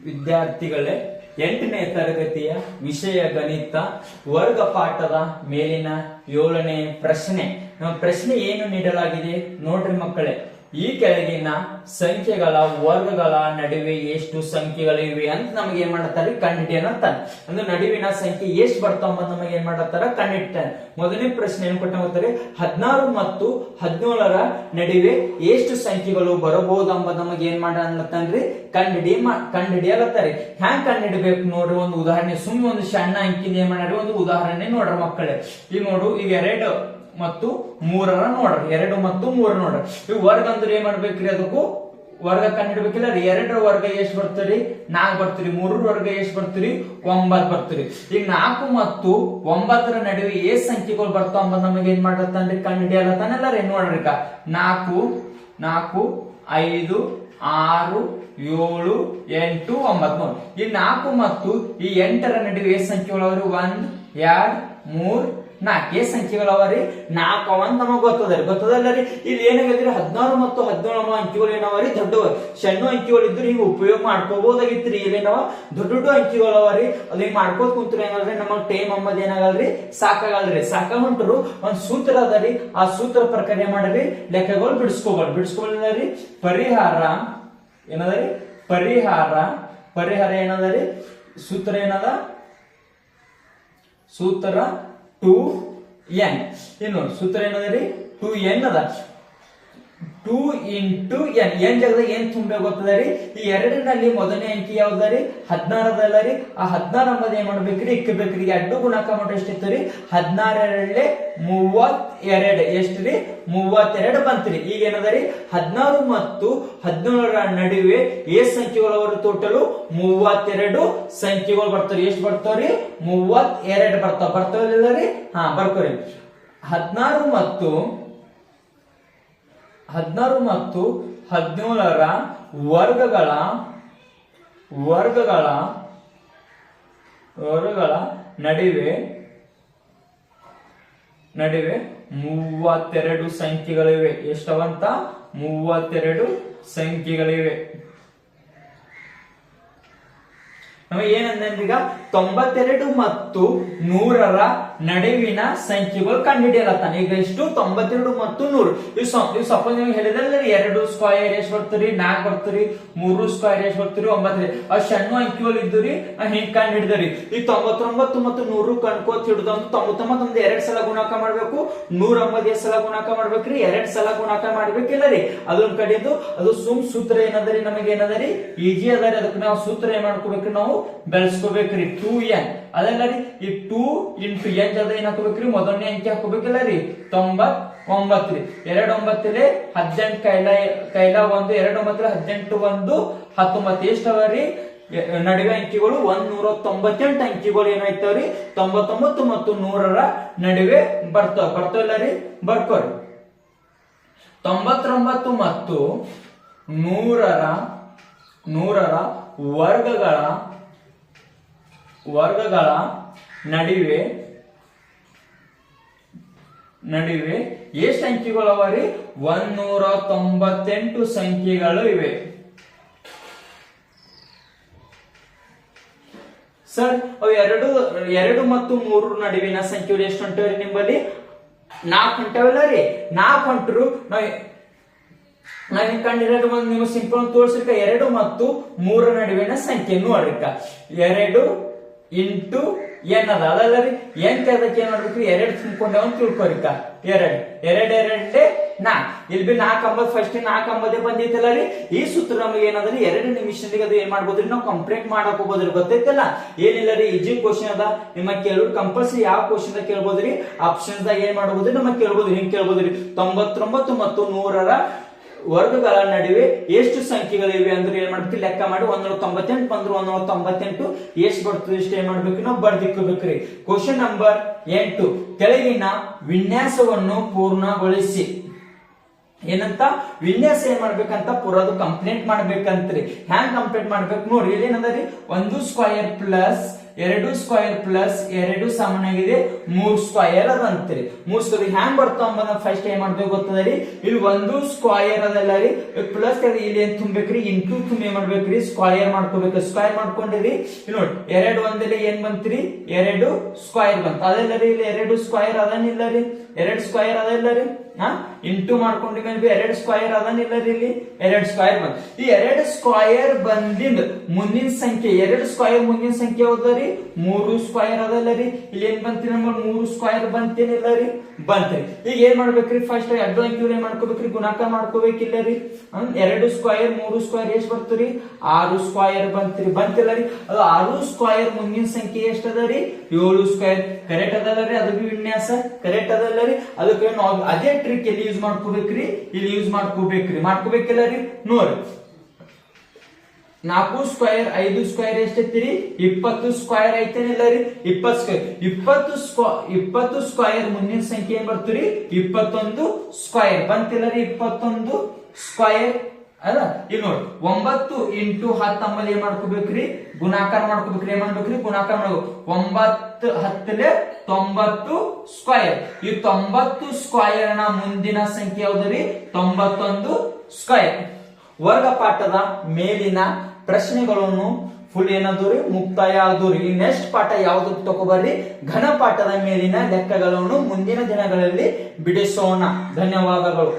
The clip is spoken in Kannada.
ವಿದ್ಯಾರ್ಥಿಗಳೇ, 8ನೇ ತರಗತಿಯ ವಿಷಯ ಗಣಿತ ವರ್ಗ ಪಾಠದ ಮೇಲಿನ 7ನೇ ಪ್ರಶ್ನೆ. ಪ್ರಶ್ನೆ ಏನು ನೀಡಲಾಗಿದೆ ನೋಡ್ರಿ ಮಕ್ಕಳೇ. ಈ ಕೆಳಗಿನ ಸಂಖ್ಯೆಗಳ ವರ್ಗಗಳ ನಡುವೆ ಎಷ್ಟು ಸಂಖ್ಯೆಗಳಿವೆ ಅಂತ ನಮಗೆ ಏನ್ ಮಾಡ್ತಾರೆ ಕಂಡುಹಿಡಿಯನಂತಾನೆ. ಅಂದ್ರೆ ನಡುವಿನ ಸಂಖ್ಯೆ ಎಷ್ಟು ಬರ್ತಾವ ನಮಗೆ ಏನ್ ಮಾಡತ್ತಾರ ಕಂಡುಹಿಡಿತಾನೆ. ಮೊದಲನೇ ಪ್ರಶ್ನೆ ಏನ್ ಕೊಟ್ಟ ಹೋಗ್ತಾರೆ, 16 ಮತ್ತು 17ರ ನಡುವೆ ಎಷ್ಟು ಸಂಖ್ಯೆಗಳು ಬರಬಹುದು ಎಂಬ ನಮಗೆ ಏನ್ ಮಾಡನ್ರಿ ಕಂಡುಹಿಡಿಯಲತ್ತಾರೆ. ಹ್ಯಾಂಗ್ ಕಂಡುಹಿಡಬೇಕು ನೋಡ್ರಿ, ಒಂದು ಉದಾಹರಣೆ ಸುಮ್ಮನೆ ಒಂದು ಸಣ್ಣ ಅಂಕಿನ ಏನ್ ಮಾಡ್ರಿ ಒಂದು ಉದಾಹರಣೆ ನೋಡ್ರಿ ಮಕ್ಕಳೇ. ಈಗ ನೋಡು, ಈಗ 2 ಮತ್ತು 3ರ ನೋಡ್ರಿ, 2 ಮತ್ತು 3 ನೋಡ್ರಿ. ಈ ವರ್ಗ ಅಂದ್ರೆ ಏನ್ ಮಾಡ್ಬೇಕ್ರಿ, ಅದಕ್ಕೂ ವರ್ಗ ಕಂಡುಹಿಡಬೇಕಿಲ್ಲ. 2ರ ವರ್ಗ ಎಷ್ಟು ಬರ್ತೀರಿ 4 ಬರ್ತೀರಿ, 3ರ ವರ್ಗ ಎಷ್ಟು ಬರ್ತೀರಿ 9 ಬರ್ತೀರಿ. ಈಗ 4 ಮತ್ತು 9ರ ನಡುವೆ ಎಷ್ಟು ಸಂಖ್ಯೆಗಳು ಬರ್ತಾವ ಅಂಬ ನಮಗೆ ಏನ್ ಮಾಡತ್ತಂದ್ರೆ ಕಂಡುಹಿಡಿಯಲತ್ತಾನಲ್ಲ ರೀ. ನೋಡ್ರಿ, 4 4 5 6 7 8 9 ನೋಡಿ. ಈ 4 ಮತ್ತು ಈ 8ರ ನಡುವೆ ಎಷ್ಟು ಸಂಖ್ಯೆಗಳವ್ರಿ 1 2 3 4 ಎಷ್ಟು ಸಂಖ್ಯೆಗಳವರಿ 4 ಅಂತ ನಮಗ್ ಗೊತ್ತದಲ್ಲ ರೀ. ಇಲ್ಲಿ ಏನಾಗದ್ರಿ 16 ಮತ್ತು 17 ಅಂಕಿಗಳು ಏನವರಿ ದೊಡ್ಡವ, ಸಣ್ಣ ಅಂಕಿಗಳು ಇದ್ರು ಹಿಂಗ ಉಪಯೋಗ ಮಾಡ್ಕೋಬಹುದಾಗಿತ್ರಿ. ಇಲ್ಲೇನವ ದೊಡ್ಡ ದೊಡ್ಡ ಅಂಕಿಗಳವರಿ, ಅದು ಹಿಂಗ್ ಮಾಡ್ಕೋತ ಕುಂತ್ರಿ ಏನಾಗಲ್ರಿ ನಮಗ್ ಟೈಮ್ ಅಂಬದ್ ಏನಾಗಲ್ರಿ ಸಾಕಾಗಲ್ರಿ. ಹೊಂಟರು ಒಂದ್ ಸೂತ್ರ ಅದರಿ, ಆ ಸೂತ್ರ ಪ್ರಕಾರ ಏನ್ ಮಾಡ್ರಿ ಲೆಕ್ಕಗಳು ಬಿಡಿಸ್ಕೋಬಾರ್ದ್ರಿ. ಪರಿಹಾರ ಏನದರಿ, ಪರಿಹಾರ ಏನದರಿ, ಸೂತ್ರ ಏನದ, ಸೂತ್ರ 2n. ಏನು ಸೂತ್ರ ಏನದರಿ 2n ಅದ. 2 into n, n ಜಾಗದಾಗ ಏನ್ ತುಂಬಬೇಕು ಗೊತ್ತದರಿ. ಈ 2ರಲ್ಲಿ ಮೊದಲನೇ ಅಂಕಿ ಯಾವ್ದರಿ 16 ಅದಲ್ಲ ರೀ. ಆ 16 ಅಂಬದ್ ಏನ್ ಮಾಡ್ಬೇಕ್ರಿ ಇಕ್ಕಬೇಕ್ರಿ. 2 ಗುಣಾಕ ಮಾಡಿ ಎಷ್ಟಿತ್ತು ರೀ 16 32 ಎಷ್ಟ್ರಿ 32 ಬಂತ್ರಿ. ಈಗ ಏನದರಿ 16 ಮತ್ತು 17ರ ನಡುವೆ ಎಷ್ಟ್ ಸಂಖ್ಯೆಗಳು ಟೋಟಲ್ 32 ಸಂಖ್ಯೆಗಳು ಬರ್ತಾವ್ರಿ. ಎಷ್ಟು ಬರ್ತಾವ್ರಿ 32 ಬರ್ತಾವಿಲ್ಲ ರೀ. ಬರ್ಕೋರಿ. 16 ಮತ್ತು 17ರ ವರ್ಗಗಳ ನಡುವೆ 32 ಸಂಖ್ಯೆಗಳಿವೆ. ಎಷ್ಟವಂತ 32 ಸಂಖ್ಯೆಗಳಿವೆ. ನಮಗೆ ಏನಂದ್ರೆ ಈಗ 92 ಮತ್ತು 100ರ ನಡುವಿನ ಸಂಖ್ಯೆಗಳು ಕಂಡುಹಿಡಿಯಲತ್ತಾನೆ. ಈಗ ಎಷ್ಟು 92 ಮತ್ತು 100. ಇವ್ ಸಪೋಸ್ ನೀವು ಹೇಳಿದ್ರೆ 2 ಸ್ಕ್ವೇರ್ ಎಷ್ಟು ಬರ್ತೀರಿ 4 ಬರ್ತೀರಿ, 3 ಸ್ಕ್ವೇರ್ ಎಷ್ಟು ಬರ್ತೀರಿ 9. ಆ ಸಣ್ಣ ಅಂಕಿಗಳು ಇದ್ದುರಿ ಹಿಂಗ್ ಕಂಡು ಹಿಡಿದ್ರಿ. ಈ 99 ಮತ್ತು 100 ಕಣ್ಕೋತ್ ಹಿಡಿದು 99 2 ಸಲ ಗುಣಾಕ ಮಾಡ್ಬೇಕು, 100 ಎಷ್ಟು ಸಲ ಗುಣಾಕ ಮಾಡ್ಬೇಕ್ರಿ 2 ಸಲ ಗುಣಾಕ ಮಾಡ್ಬೇಕಿಲ್ಲ ರೀ. ಅದೊಂದ್ ಕಡೆದು ಅದು ಸೂತ್ರ ಏನದರಿ ನಮಗೆ ಏನದರಿ ಈಜಿ ಅದರಿ. ಅದಕ್ಕೆ ನಾವು ಸೂತ್ರ ಏನ್ ಮಾಡ್ಕೋಬೇಕ್ರಿ ನಾವು ಬೆಳೆಸ್ಕೋಬೇಕ್ರಿ 2n ಅದಲ್ಲ ರೀ. ಈ 2 into n ಜೊತೆ ಏನ್ ಹಾಕೋಬೇಕ್ರಿ ಮೊದಲನೇ ಅಂಕಿ ಹಾಕೋಬೇಕಿಲ್ಲ ರೀ 99 ರೀ. 2 9 18 ಕೈಲ 1 2 9 18 1 19 ಎಷ್ಟವರಿ ನಡುವೆ ಅಂಕಿಗಳು 198 ಅಂಕಿಗಳು ಏನಾಯ್ತವ್ರಿ 99 ಮತ್ತು 100ರ ನಡುವೆ ಬರ್ತಾವಿಲ್ಲ ರೀ. ಬರ್ಕೋರಿ. 99 ಮತ್ತು 100ರ ವರ್ಗಗಳ ನಡುವೆ ಎಷ್ಟು ಸಂಖ್ಯೆಗಳು ಅವರಿ 198 ಸಂಖ್ಯೆಗಳು ಇವೆ. ಸರ್ ಅವು 2 ಮತ್ತು 3 ನಡುವಿನ ಸಂಖ್ಯೆಗಳು ಎಷ್ಟು ಹೊಂಟವ್ರಿ ನಿಮ್ಮಲ್ಲಿ 4 ಹೊಂಟವಲ್ಲ ರೀ. 4 ಹೊಂಟರು ನಾವ್ ಕಂಡಿರೋದು ಒಂದು ನೀವು ಸಿಂಪಲ್ ತೋರಿಸ್ರಿಕ 2 ಮತ್ತು 3 ನಡುವಿನ ಸಂಖ್ಯೆ ನೋಡ್ರಿಕ 2 into n ಅದ ಅದಲ್ಲ ರೀ. n ಅದಕ್ಕೆ ಏನ್ ಮಾಡ್ಬೇಕ್ರಿ 2 ತುಂಬಿಕೊಂಡೆ ಅಂತ ತಿಳ್ಕೊರಿಕ 2 4 ಇಲ್ಲಿ ಬಿ 4 ಅಂಬದ್ ಫಸ್ಟ್ 4 ಅಂಬದೇ ಬಂದೈತಲ್ಲ ರೀ. ಈ ಸೂತ್ರ ನಮಗೆ ಏನಾದ್ರಿ 2 ನಿಮಿಷದಾಗ ಅದು ಏನ್ ಮಾಡ್ಬೋದ್ರಿ ನಾವು ಕಂಪ್ಲೀಟ್ ಮಾಡಕ್ ಹೋಗ್ಬೋದ್ರಿ. ಗೊತ್ತೈತಲ್ಲ ಏನಿಲ್ಲ ರೀ, ಈಜಿ ಕ್ವಶನ್ ಅದ. ನಿಮಗೆ ಕೇಳೋರು ಕಂಪಲ್ಸರಿ ಯಾವ ಕ್ವಶನ್ ದಾಗ ಕೇಳ್ಬೋದ್ರಿ ಆಪ್ಷನ್ಸ್ ದಾಗ ಏನ್ ಮಾಡ್ಬೋದ್ರಿ ನಮಗ್ ಕೇಳ್ಬೋದ್ರಿ. ಹಿಂಗ್ ಕೇಳ್ಬೋದ್ರಿ 99 ಮತ್ತು 100ರ ವರ್ಗಗಳ ನಡುವೆ ಎಷ್ಟು ಸಂಖ್ಯೆಗಳಿವೆ ಅಂದ್ರೆ ಏನ್ ಮಾಡ್ತೀವಿ ಲೆಕ್ಕ ಮಾಡಿ 198 ಬಂದ್ರು 198 ಎಷ್ಟು ಬರ್ತದೆ ಇಷ್ಟ ಏನ್ ಮಾಡ್ಬೇಕು ನಾವು ಬರ್ದಿಕ್ಕೋಬೇಕ್ರಿ. ಕ್ವಶನ್ ನಂಬರ್ 8 ಕೆಳಗಿನ ವಿನ್ಯಾಸವನ್ನು ಪೂರ್ಣಗೊಳಿಸಿ. ಏನಂತ ವಿನ್ಯಾಸ ಏನ್ ಮಾಡ್ಬೇಕಂತ ಪೂರದು ಕಂಪ್ಲೀಟ್ ಮಾಡ್ಬೇಕಂತ್ರಿ. ಹ್ಯಾಂಗ್ ಕಂಪ್ಲೀಟ್ ಮಾಡ್ಬೇಕು ನೋಡ್ರಿ. ಇಲ್ಲಿ ಏನಂದ್ರಿ 1 ಸ್ಕ್ವೇರ್ ಪ್ಲಸ್ 2 ಸಮನಾಗಿದೆ 3 ಸ್ಕ್ವಯರ್ ಅದ ಅಂತೀರಿ. 3 ಸ್ಕ್ವಯರ್ ಹ್ಯಾಂಗ್ ಬರ್ತಾವ ಅಂಬ ಫಸ್ಟ್ ಏನ್ ಮಾಡ್ಬೇಕು ಗೊತ್ತದರಿ, ಇಲ್ಲಿ 1 ಸ್ಕ್ವಯರ್ ಅದಲ್ಲ ರೀ, ಪ್ಲಸ್ ಇಲ್ಲಿ ಏನ್ ತುಂಬೇಕ್ರಿ, ಇಂಟು ತುಂಬ ಏನ್ ಮಾಡ್ಬೇಕ್ರಿ, ಸ್ಕ್ವಯರ್ ಮಾಡ್ಕೋಬೇಕು. ಸ್ಕ್ವಯರ್ ಮಾಡ್ಕೊಂಡಿರಿ, ಇಲ್ಲಿ ನೋಡಿ 2 ಒಂದಲ್ಲಿ ಏನ್ ಬಂತ್ರಿ, 2 ಸ್ಕ್ವಯರ್ ಬಂತ ಅದೆಲ್ಲ ರೀ. ಇಲ್ಲಿ 2 ಸ್ಕ್ವಯರ್ ಅದನ್ನಿಲ್ಲ ರೀ, 2 ಸ್ಕ್ವಯರ್ ಅದಲ್ಲ ರೀ, ಇಂಟು ಮಾಡ್ಕೊಂಡಿ ಮೇಲೆ 2 ಸ್ಕ್ವಯರ್ ಅದನ್ನಿಲ್ಲ ರೀ, ಇಲ್ಲಿ 2 ಸ್ಕ್ವಯರ್ ಬಂತ. ಈ 2 ಸ್ಕ್ವಯರ್ ಬಂದಿಂದ ಮುಂದಿನ ಸಂಖ್ಯೆ 2 ಸ್ಕ್ವಯರ್ ಮುಂದಿನ ಸಂಖ್ಯೆ ಯಾವ್ದರಿ, 3 ಸ್ಕ್ವಯರ್ ಅದಲ್ಲ ರೀ. ಇಲ್ಲಿ ಏನ್ ಬಂತ್ರಿ, ನಮ್ಗೆ 3 ಸ್ಕ್ವಯರ್ ಬಂತೇನಿಲ್ಲ ರೀ, ಬಂತ್ರಿ. ಈಗ ಏನ್ ಮಾಡ್ಬೇಕ್ರಿ, ಫಸ್ಟ್ ಅಡ್ಡ ಅಂಕಿಯವ್ರು ಏನ್ ಮಾಡ್ಕೋಬೇಕ್ರಿ, ಗುಣಾಕಾರ ಮಾಡ್ಕೋಬೇಕಿಲ್ಲ ರೀ. 2 ಸ್ಕ್ವಯರ್ 3 ಸ್ಕ್ವಯರ್ ಎಷ್ಟ್ ಬರ್ತರಿ, 6 ಸ್ಕ್ವಯರ್ ಬಂತ್ರಿ, ಬಂತಿಲ್ಲ ರೀ. ಅದು 6 ಸ್ಕ್ವಯರ್ ಮುಂದಿನ ಸಂಖ್ಯೆ ಎಷ್ಟ್ ಅದ ರೀ, 7 ಸ್ಕ್ವಯರ್. ಕರೆಕ್ಟ್ ಅದಲ್ಲ ರೀ, ಅದು ವಿನ್ಯಾಸ ಕರೆಕ್ಟ್ ಅದಲ್ಲ ರೀ. ಅದಕ್ಕೆ ನಾವು ಅದೇ ಟ್ರಿಕ್ ಎಲ್ಲಿ ಯೂಸ್ ಮಾಡ್ಕೋಬೇಕ್ರಿ, ಇಲ್ಲಿ ಯೂಸ್ ಮಾಡ್ಕೋಬೇಕಿಲ್ಲ ರೀ. ನೋಡ್ರಿ 4 ಸ್ಕ್ವಯರ್ 5 ಸ್ಕ್ವಯರ್ ಎಷ್ಟೈತಿರಿ, 20 ಸ್ಕ್ವಯರ್ ಐತೇನಿಲ್ಲ ರೀ, 20 ಸ್ಕ್ವಯರ್. 20 ಸ್ಕ್ವಯರ್ ಮುಂದಿನ ಸಂಖ್ಯೆ ಏನ್ ಬರ್ತರಿ, 21 ಸ್ಕ್ವಯರ್ ಬಂತಿಲ್ಲ ರೀ, 21 ಸ್ಕ್ವಯರ್ ಅಲ್ಲ. ಈಗ ನೋಡಿ 9 ಇಂಟು 10 ಅಂಬಲ್ಲಿ ಏನ್ ಮಾಡ್ಕೋಬೇಕ್ರಿ, ಗುಣಾಕಾರ ಮಾಡ್ಕೋಬೇಕ್ರಿ. ಏನ್ ಮಾಡ್ಬೇಕ್ರಿ, ಗುಣಾಕಾರ ಮಾಡ್ಬೇಕು. 9 10 90 ಸ್ಕ್ವಯರ್. ಈ 90 ಸ್ಕ್ವಯರ್ ನ ಮುಂದಿನ ಸಂಖ್ಯೆ ಯಾವ್ದ್ರಿ, 91 ಸ್ಕ್ವಯರ್. ವರ್ಗ ಪಾಠದ ಮೇಲಿನ ಪ್ರಶ್ನೆಗಳನ್ನು ಫುಲ್ ಏನಾದೂರಿ, ಮುಕ್ತಾಯ ಆದೂರಿ. ಈ ನೆಕ್ಸ್ಟ್ ಪಾಠ ಯಾವ್ದು ತಗೋಬರ್ರಿ, ಘನ ಪಾಠದ ಮೇಲಿನ ಲೆಕ್ಕಗಳನ್ನು ಮುಂದಿನ ದಿನಗಳಲ್ಲಿ ಬಿಡಿಸೋಣ. ಧನ್ಯವಾದಗಳು.